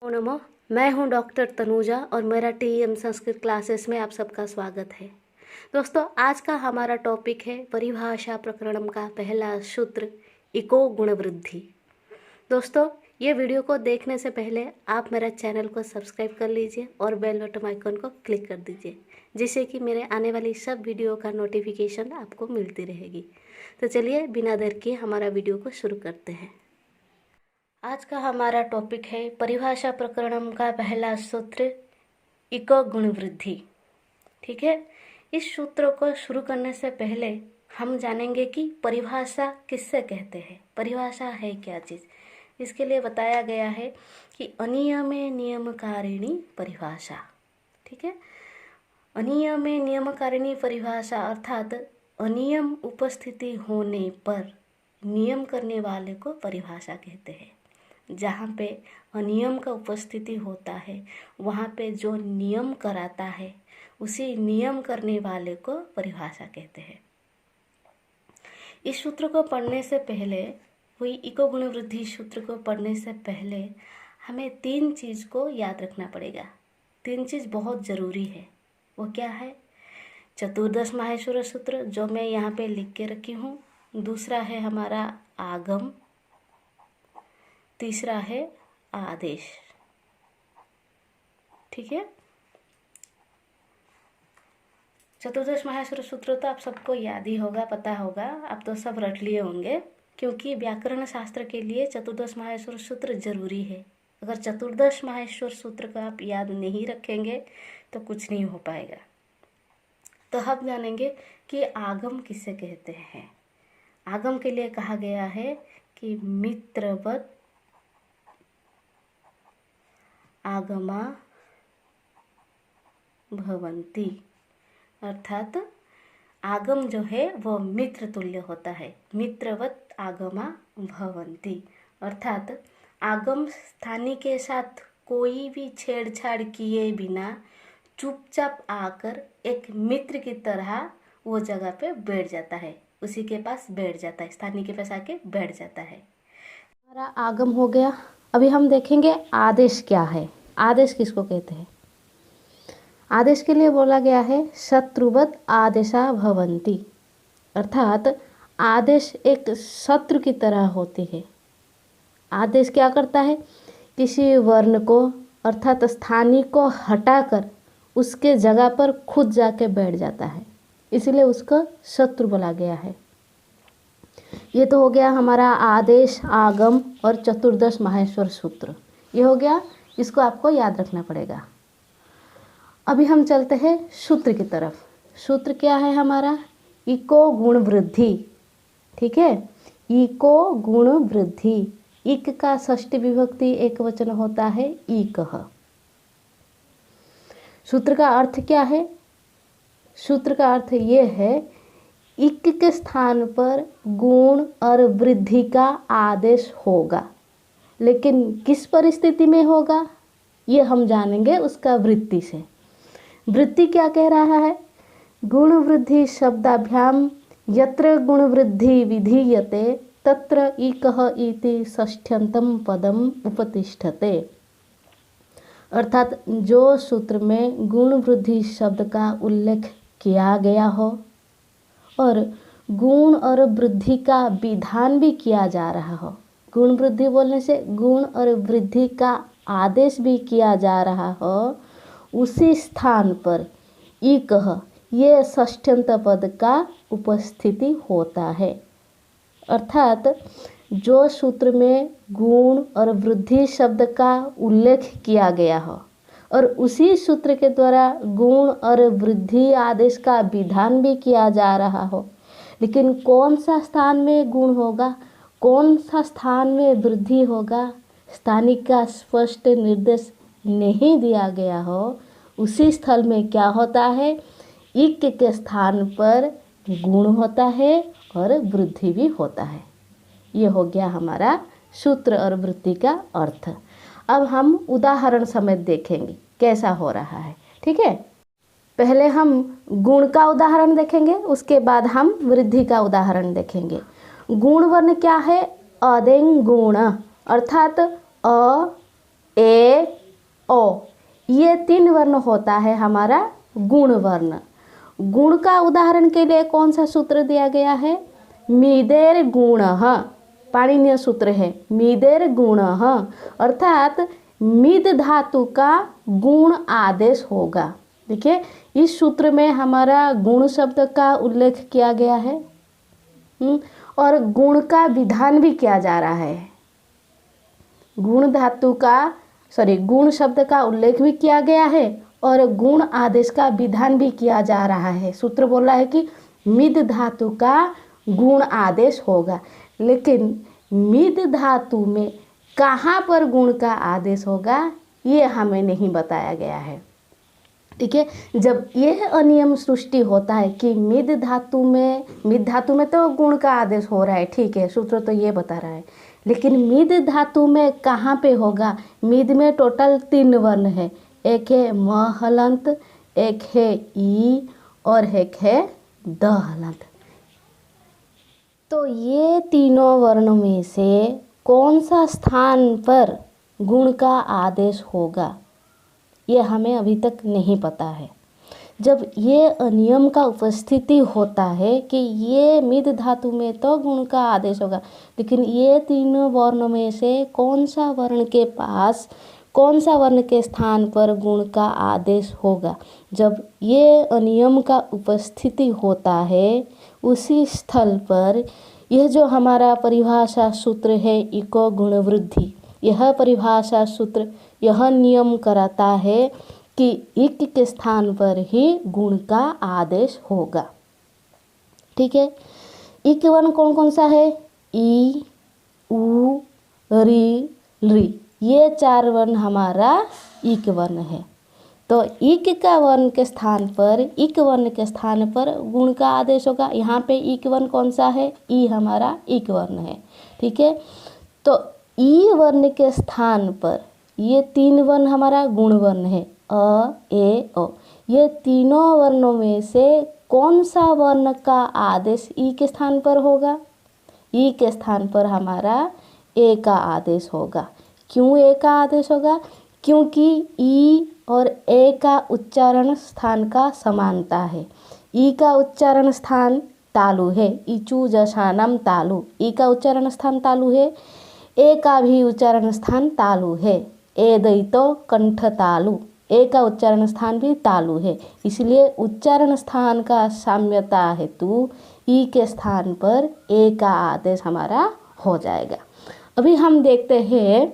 नमो। मैं हूं डॉक्टर तनुजा और मेरा टीएम संस्कृत क्लासेस में आप सबका स्वागत है। दोस्तों, आज का हमारा टॉपिक है परिभाषा प्रकरणम का पहला सूत्र इको गुणवृद्धि। दोस्तों, ये वीडियो को देखने से पहले आप मेरा चैनल को सब्सक्राइब कर लीजिए और बेल बटन आइकन को क्लिक कर दीजिए, जिससे कि मेरे आने वाली सब वीडियो का नोटिफिकेशन आपको मिलती रहेगी। तो चलिए बिना देर किए हमारा वीडियो को शुरू करते हैं। आज का हमारा टॉपिक है परिभाषा प्रकरणम का पहला सूत्र इको गुणवृद्धि। ठीक है, इस सूत्र को शुरू करने से पहले हम जानेंगे कि परिभाषा किससे कहते हैं, परिभाषा है क्या चीज़। इसके लिए बताया गया है कि अनियमे नियमकारिणी परिभाषा। ठीक है, अनियमे नियमकारिणी परिभाषा अर्थात अनियम उपस्थिति होने पर नियम करने वाले को परिभाषा कहते हैं। जहाँ पे अनियम का उपस्थिति होता है वहाँ पे जो नियम कराता है उसी नियम करने वाले को परिभाषा कहते हैं। इस सूत्र को पढ़ने से पहले, हुई इको गुणवृद्धि सूत्र को पढ़ने से पहले हमें तीन चीज़ को याद रखना पड़ेगा। तीन चीज़ बहुत ज़रूरी है। वो क्या है? चतुर्दश माहेश्वर सूत्र जो मैं यहाँ पे लिख के रखी हूँ, दूसरा है हमारा आगम, तीसरा है आदेश। ठीक है, चतुर्दश माहेश्वर सूत्र तो आप सबको याद ही होगा, पता होगा, आप तो सब रट लिए होंगे, क्योंकि व्याकरण शास्त्र के लिए चतुर्दश माहेश्वर सूत्र जरूरी है। अगर चतुर्दश माहेश्वर सूत्र को आप याद नहीं रखेंगे तो कुछ नहीं हो पाएगा। तो हम जानेंगे कि आगम किसे कहते हैं। आगम के लिए कहा गया है कि मित्रवत आगमा भवन्ति, अर्थात आगम जो है वो मित्र तुल्य होता है। मित्रवत आगमा भवन्ति अर्थात आगम स्थानी के साथ कोई भी छेड़छाड़ किए बिना चुपचाप आकर एक मित्र की तरह वो जगह पे बैठ जाता है, उसी के पास बैठ जाता है, स्थानी के पास आके बैठ जाता है। हमारा आगम हो गया। अभी हम देखेंगे आदेश क्या है। आदेश किसको कहते हैं? आदेश के लिए बोला गया है शत्रुवत आदेशा भवन्ति, अर्थात आदेश एक शत्रु की तरह होती है। आदेश क्या करता है? किसी वर्ण को अर्थात स्थानीय को हटाकर उसके जगह पर खुद जाके बैठ जाता है, इसलिए उसको शत्रु बोला गया है। ये तो हो गया हमारा आदेश, आगम और चतुर्दश माहेश्वर सूत्र। ये हो गया, इसको आपको याद रखना पड़ेगा। अभी हम चलते हैं सूत्र की तरफ। सूत्र क्या है हमारा? इको गुण वृद्धि। ठीक है, इको गुण वृद्धि। इक का षष्ठी विभक्ति एक वचन होता है इकः। सूत्र का अर्थ क्या है? सूत्र का अर्थ ये है इक के स्थान पर गुण और वृद्धि का आदेश होगा, लेकिन किस परिस्थिति में होगा ये हम जानेंगे उसका वृत्ति से। वृत्ति क्या कह रहा है? गुण वृद्धि शब्दाभ्याम यत्र गुण वृद्धि विधीयते तत्र इकः इति षष्ठ्यंतम पदम उपतिष्ठते, अर्थात जो सूत्र में गुण वृद्धि शब्द का उल्लेख किया गया हो और गुण और वृद्धि का विधान भी किया जा रहा हो, गुण वृद्धि बोलने से गुण और वृद्धि का आदेश भी किया जा रहा हो, उसी स्थान पर इकः ये षष्ठ्यंत पद का उपस्थिति होता है। अर्थात जो सूत्र में गुण और वृद्धि शब्द का उल्लेख किया गया हो और उसी सूत्र के द्वारा गुण और वृद्धि आदेश का विधान भी किया जा रहा हो, लेकिन कौन सा स्थान में गुण होगा, कौन सा स्थान में वृद्धि होगा, स्थानिक का स्पष्ट निर्देश नहीं दिया गया हो, उसी स्थल में क्या होता है? इक के स्थान पर गुण होता है और वृद्धि भी होता है। ये हो गया हमारा सूत्र और वृत्ति का अर्थ। अब हम उदाहरण समेत देखेंगे कैसा हो रहा है। ठीक है, पहले हम गुण का उदाहरण देखेंगे, उसके बाद हम वृद्धि का उदाहरण देखेंगे। गुण वर्ण क्या है? अदेंग गुण, अर्थात अ, ए, ओ, ये 3 वर्ण होता है हमारा गुण वर्ण। गुण का उदाहरण के लिए कौन सा सूत्र दिया गया है? मिदेर गुणः, पाणिनीय सूत्र है मिदेर गुणः, अर्थात मिद धातु का गुण आदेश होगा। देखिए इस सूत्र में हमारा गुण शब्द का उल्लेख किया गया है और गुण का विधान भी किया जा रहा है। गुण शब्द का उल्लेख भी किया गया है और गुण आदेश का विधान भी किया जा रहा है। सूत्र बोल रहा है कि मिद धातु का गुण आदेश होगा, लेकिन मिद धातु में कहाँ पर गुण का आदेश होगा ये हमें नहीं बताया गया है। ठीक है, जब यह अनियम सृष्टि होता है कि मिद धातु में तो गुण का आदेश हो रहा है, ठीक है, सूत्र तो ये बता रहा है, लेकिन मिद धातु में कहाँ पे होगा? मिद में टोटल 3 वर्ण है, एक है म हलंत, एक है ई और एक है द हलंत। तो ये तीनों वर्णों में से कौन सा स्थान पर गुण का आदेश होगा ये हमें अभी तक नहीं पता है। जब ये अनियम का उपस्थिति होता है कि ये मिद धातु में तो गुण का आदेश होगा, लेकिन ये तीनों वर्णों में से कौन सा वर्ण के स्थान पर गुण का आदेश होगा, जब ये अनियम का उपस्थिति होता है उसी स्थल पर यह जो हमारा परिभाषा सूत्र है इको गुण वृद्धि, यह परिभाषा सूत्र यह नियम कराता है कि इक के स्थान पर ही गुण का आदेश होगा। ठीक है, इक वर्ण कौन कौन सा है? ई, उ, री, री, ये 4 वर्ण हमारा इक वर्ण है। तो इक वर्ण के स्थान पर गुण का आदेश होगा। यहाँ पे इक वर्ण कौन सा है? ई हमारा इक वर्ण है। ठीक है, तो ई वर्ण के स्थान पर ये 3 वर्ण हमारा गुण वर्ण है, अ, ए, ओ। ये तीनों वर्णों में से कौन सा वर्ण का आदेश ई के स्थान पर होगा? ई के स्थान पर हमारा ए का आदेश होगा। क्यों ए का आदेश होगा? क्योंकि ई और ए का उच्चारण स्थान का समानता है। ई का उच्चारण स्थान तालु है, इचु जशानम तालु, ई का उच्चारण स्थान तालु है। ए का भी उच्चारण स्थान तालु है, ए दईतो कंठ तालु, ए का उच्चारण स्थान भी तालु है। इसलिए उच्चारण स्थान का साम्यता हेतु ई के स्थान पर ए का आदेश हमारा हो जाएगा। अभी हम देखते हैं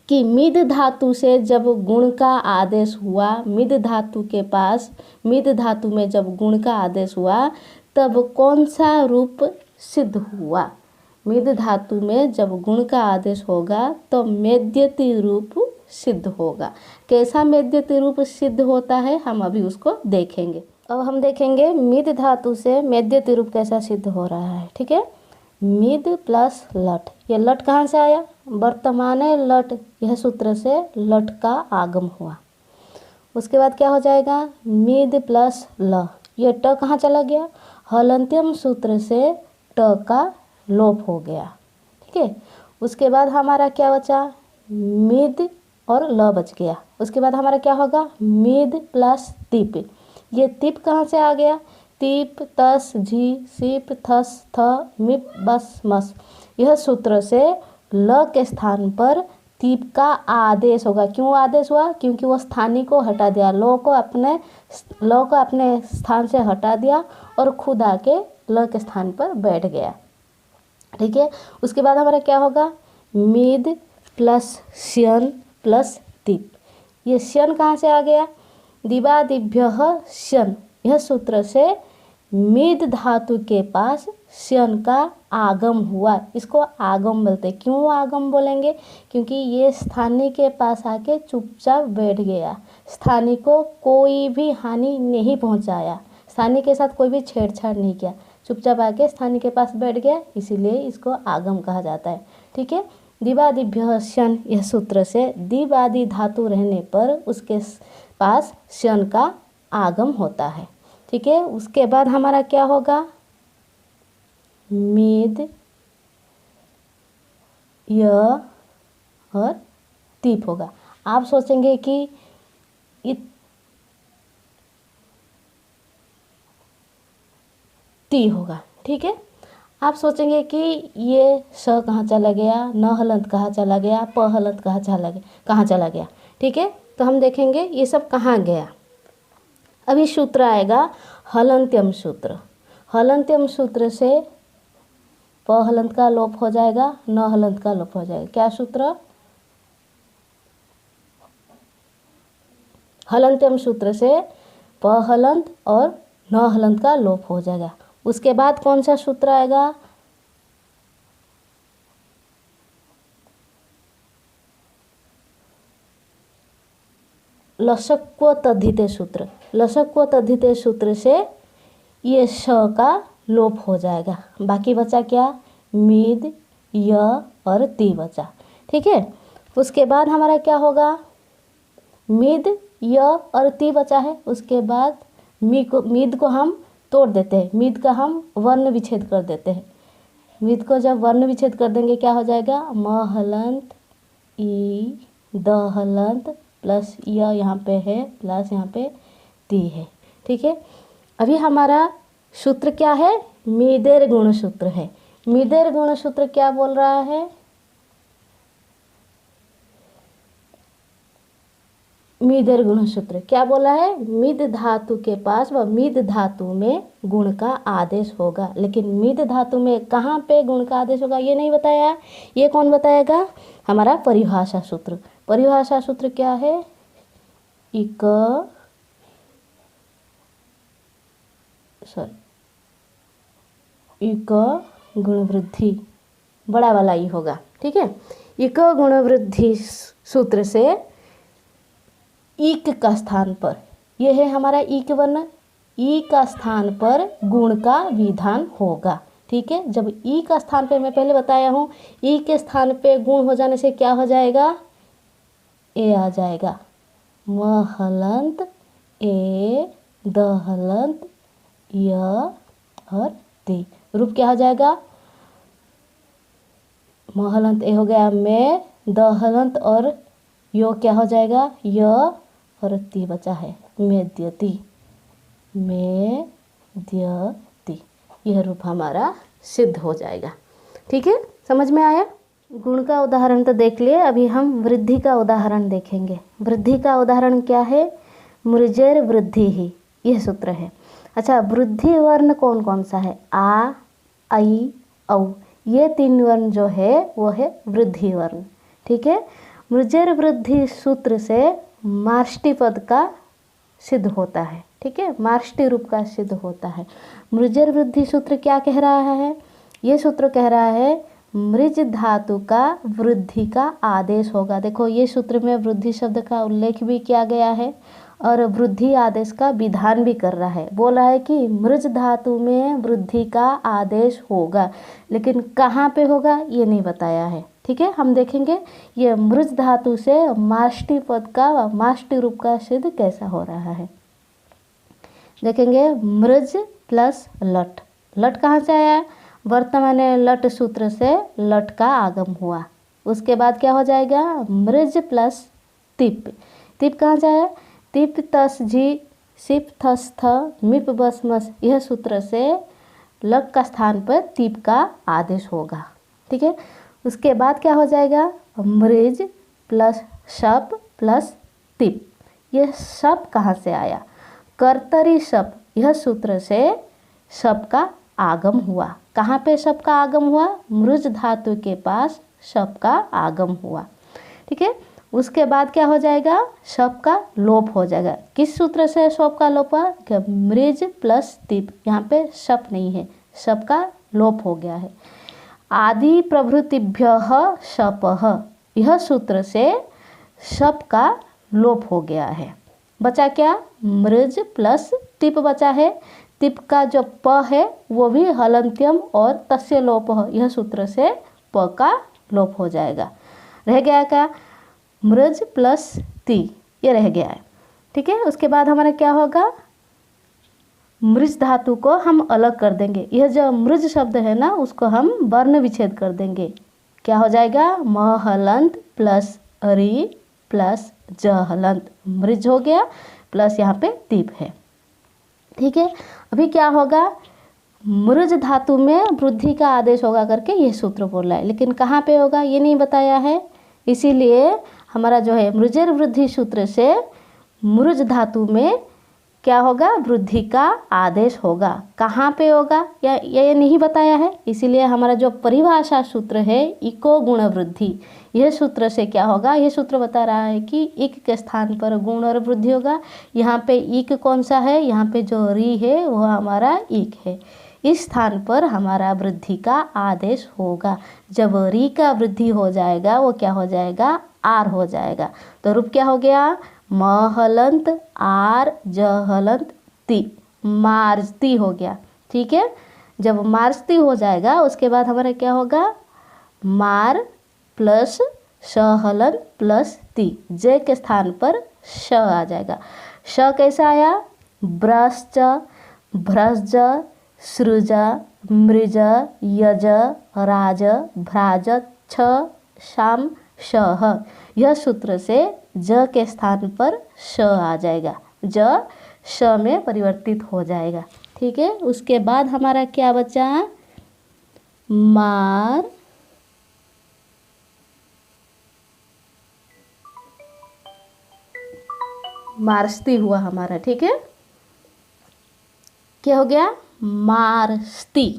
कि मिद धातु से जब गुण का आदेश हुआ, मिद धातु में जब गुण का आदेश हुआ तब कौन सा रूप सिद्ध हुआ? मिद धातु में जब गुण का आदेश होगा तो मेद्यति रूप सिद्ध होगा। कैसा मेद्यति रूप सिद्ध होता है हम अभी उसको देखेंगे। अब हम देखेंगे मिद धातु से मेद्यति रूप कैसा सिद्ध हो रहा है। ठीक है, मिद प्लस लट, ये लट कहाँ से आया? वर्तमान लट, यह सूत्र से लट का आगम हुआ। उसके बाद क्या हो जाएगा? मिद प्लस ल, ये ट कहाँ चला गया? हलंत्यम सूत्र से ट का लोप हो गया। ठीक है, उसके बाद हमारा क्या बचा? मिद और ल बच गया। उसके बाद हमारा क्या होगा? मिद प्लस तिप, ये तिप कहाँ से आ गया? तिप तस झी सिप थस थ मिप बस मस, यह सूत्र से ल के स्थान पर तिप का आदेश होगा। क्यों आदेश हुआ? क्योंकि वो स्थानी को हटा दिया, ल को अपने स्थान से हटा दिया और खुद आके ल के स्थान पर बैठ गया। ठीक है, उसके बाद हमारा क्या होगा? मिद प्लस श्यन प्लस तिप, ये श्यन कहाँ से आ गया? दिवादिभ्यः श्यन, यह सूत्र से मिद धातु के पास श्यन का आगम हुआ। इसको आगम बोलते। क्यों आगम बोलेंगे? क्योंकि ये स्थानी के पास आके चुपचाप बैठ गया, स्थानी को कोई भी हानि नहीं पहुंचाया, स्थानी के साथ कोई भी छेड़छाड़ नहीं किया, चुपचाप आके स्थानी के पास बैठ गया, इसीलिए इसको आगम कहा जाता है। ठीक है, दिवादिभ्यः श्यन, यह सूत्र से दिवादि धातु रहने पर उसके पास श्यन का आगम होता है। ठीक है, उसके बाद हमारा क्या होगा? मिद य और तिप होगा। आप सोचेंगे कि ती होगा, ठीक है। आप सोचेंगे कि ये स कहाँ चला गया, न हलंत कहाँ चला गया, प हलंत कहाँ चला गया, ठीक है। तो हम देखेंगे ये सब कहाँ गया। अभी सूत्र आएगा हलंत्यम सूत्र। हलंत्यम सूत्र से प हलंत का लोप हो जाएगा, न हलंत का लोप हो जाएगा। क्या सूत्र? हलंत्यम सूत्र से प हलंत और न हलंत का लोप हो जाएगा। उसके बाद कौन सा सूत्र आएगा? लसक्व तद्धिते सूत्र। लसक्व तद्धिते सूत्र से ये श का लोप हो जाएगा। बाकी बचा क्या? मीद, य और ती बचा, ठीक है। उसके बाद हमारा क्या होगा? मीद, य और ती बचा है। उसके बाद मीद को हम तोड़ देते हैं, मीद का हम वर्ण विच्छेद कर देते हैं। मीद को जब वर्ण विच्छेद कर देंगे क्या हो जाएगा? म हलंत ई, द हलंत प्लस य यहाँ पे है प्लस यहाँ पे ती है, ठीक है। अभी हमारा सूत्र क्या है? मीदेर गुण सूत्र है। मीदेर गुण सूत्र क्या बोल रहा है? मीदेर गुण सूत्र क्या बोला है? मिद धातु के पास व मिद धातु में गुण का आदेश होगा। लेकिन मिद धातु में कहाँ पे गुण का आदेश होगा ये नहीं बताया। ये कौन बताएगा? हमारा परिभाषा सूत्र। परिभाषा सूत्र क्या है? इक गुण वृद्धि, बड़ा वाला ई होगा, ठीक है। इक गुण वृद्धि सूत्र से ईक का स्थान पर, यह है हमारा ईक वर्ण, ई का स्थान पर गुण का विधान होगा, ठीक है। जब ई का स्थान पे, मैं पहले बताया हूँ, ई के स्थान पे गुण हो जाने से क्या हो जाएगा? ए आ जाएगा। म हलंत ए, द हलंत य और ती। रूप क्या हो जाएगा? म हलंत ए हो गया मैं, द हलंत और यो क्या हो जाएगा? य और ती बचा है मेद्यति, मेद्यति। यह रूप हमारा सिद्ध हो जाएगा, ठीक है। समझ में आया? गुण का उदाहरण तो देख लिए, अभी हम वृद्धि का उदाहरण देखेंगे। वृद्धि का उदाहरण क्या है? मृजेर वृद्धि ही, यह सूत्र है। अच्छा, वृद्धि वर्ण कौन कौन सा है? आ, आई, औ, ये तीन वर्ण जो है वो है वृद्धि वर्ण, ठीक है। मृजेर वृद्धि सूत्र से मार्ष्टी पद का सिद्ध होता है, ठीक है। मार्ष्टी रूप का सिद्ध होता है। मृजेर वृद्धि सूत्र क्या कह रहा है? ये सूत्र कह रहा है मृज धातु का वृद्धि का आदेश होगा। देखो ये सूत्र में वृद्धि शब्द का उल्लेख भी किया गया है और वृद्धि आदेश का विधान भी कर रहा है। बोल रहा है कि मृज धातु में वृद्धि का आदेश होगा, लेकिन कहाँ पे होगा ये नहीं बताया है, ठीक है। हम देखेंगे ये मृज धातु से माष्टी पद का, माष्टी रूप का सिद्ध कैसा हो रहा है। देखेंगे मृज प्लस लट। लट कहाँ से आया? वर्तमान लट सूत्र से लट का आगम हुआ। उसके बाद क्या हो जाएगा? मृज प्लस तिप। तिप कहाँ से आया? तिप तस जी, सिप थस थ, मिप बस मस। यह सूत्र से लट का स्थान पर तिप का आदेश होगा, ठीक है। उसके बाद क्या हो जाएगा? मृज प्लस शप प्लस तिप। यह शप कहाँ से आया? कर्तरी शप। यह सूत्र से शप का आगम हुआ। कहाँ पे शप का आगम हुआ? मृज धातु के पास शप का आगम हुआ, ठीक है। उसके बाद क्या हो जाएगा? शप का लोप हो जाएगा। किस सूत्र से शप का लोप हुआ? मृज प्लस तिप। यहाँ पे शप नहीं है, शप का लोप हो गया है। आदि प्रभृतिभ्यः शपः, यह सूत्र से शप का लोप हो गया है। बचा क्या? मृज प्लस तिप बचा है। तिप का जो प है वो भी हलंत्यम और तस्य लोप, यह सूत्र से प का लोप हो जाएगा। रह गया क्या? मृज प्लस ती, ये रह गया है, ठीक है। उसके बाद हमारा क्या होगा? मृज धातु को हम अलग कर देंगे। यह जो मृज शब्द है ना उसको हम वर्ण विच्छेद कर देंगे। क्या हो जाएगा? म हलंत प्लस अरी प्लस ज हलंत, मृज हो गया, प्लस यहाँ पे दीप है। ठीक है, अभी क्या होगा, मृज धातु में वृद्धि का आदेश होगा करके ये सूत्र बोला है, लेकिन कहाँ पे होगा ये नहीं बताया है। इसीलिए हमारा जो है मृजेर वृद्धि सूत्र से मृज धातु में क्या होगा, वृद्धि का आदेश होगा। कहाँ पे होगा या ये नहीं बताया है। इसीलिए हमारा जो परिभाषा सूत्र है इको गुण वृद्धि, यह सूत्र से क्या होगा, यह सूत्र बता रहा है कि इक के स्थान पर गुण और वृद्धि होगा। यहाँ पे इक कौन सा है, यहाँ पे जो री है वो हमारा इक है, इस स्थान पर हमारा वृद्धि का आदेश होगा। जब री का वृद्धि हो जाएगा वो क्या हो जाएगा, आर हो जाएगा। तो रूप क्या हो गया, म हलंत आर ज हलंत ती, मार्जती हो गया। ठीक है, जब मार्जती हो जाएगा उसके बाद हमारा क्या होगा, मार प्लस श हलंत प्लस ती, जे के स्थान पर श आ जाएगा। श कैसा आया, ब्रश्च भ्रज सृज मृज यज राज भ्राज छ शाम शह, यह सूत्र से ज के स्थान पर श आ जाएगा, ज श में परिवर्तित हो जाएगा। ठीक है, उसके बाद हमारा क्या बचा, मार मार्स्ती हुआ हमारा। ठीक है, क्या हो गया, मार्स्ती।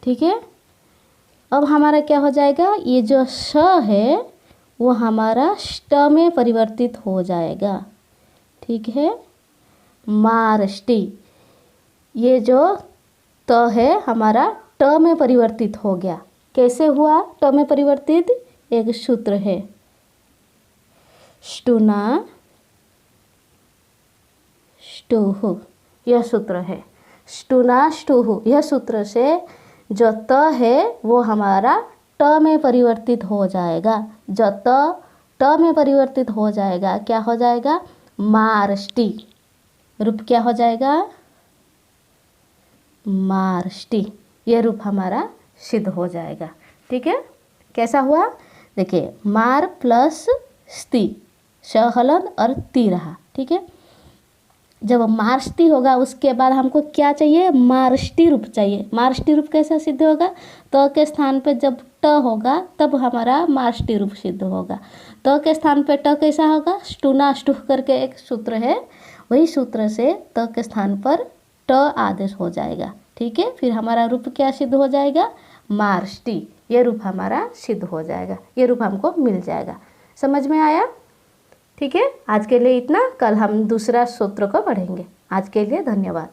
ठीक है, अब हमारा क्या हो जाएगा, ये जो श है वो हमारा ष्ट में परिवर्तित हो जाएगा। ठीक है, मार्ष्टी, ये जो त है हमारा ट में परिवर्तित हो गया। कैसे हुआ ट में परिवर्तित, एक सूत्र है ष्टुना ष्टुहु, यह सूत्र है ष्टुना ष्टुहु। यह सूत्र से जो त है वो हमारा ट में परिवर्तित हो जाएगा। जो ट में परिवर्तित हो जाएगा क्या हो जाएगा, मार्ष्टी, रूप क्या हो जाएगा, मार्ष्टी, ये रूप हमारा सिद्ध हो जाएगा। ठीक है, कैसा हुआ, देखिए मार प्लस स्ती, श हलन और ती रहा। ठीक है, जब मार्ष्टी होगा उसके बाद हमको क्या चाहिए, मार्ष्टी रूप चाहिए। मार्ष्टी रूप कैसा सिद्ध होगा, त के स्थान पे जब ट होगा तब हमारा मार्ष्टी रूप सिद्ध होगा। त के स्थान पे ट कैसा होगा, ष्टुना ष्टुह करके एक सूत्र है, वही सूत्र से त के स्थान पर ट आदेश हो जाएगा। ठीक है, फिर हमारा रूप क्या सिद्ध हो जाएगा, मार्ष्टी, ये रूप हमारा सिद्ध हो जाएगा, ये रूप हमको मिल जाएगा। समझ में आया। ठीक है, आज के लिए इतना, कल हम दूसरा सूत्र को पढ़ेंगे। आज के लिए धन्यवाद।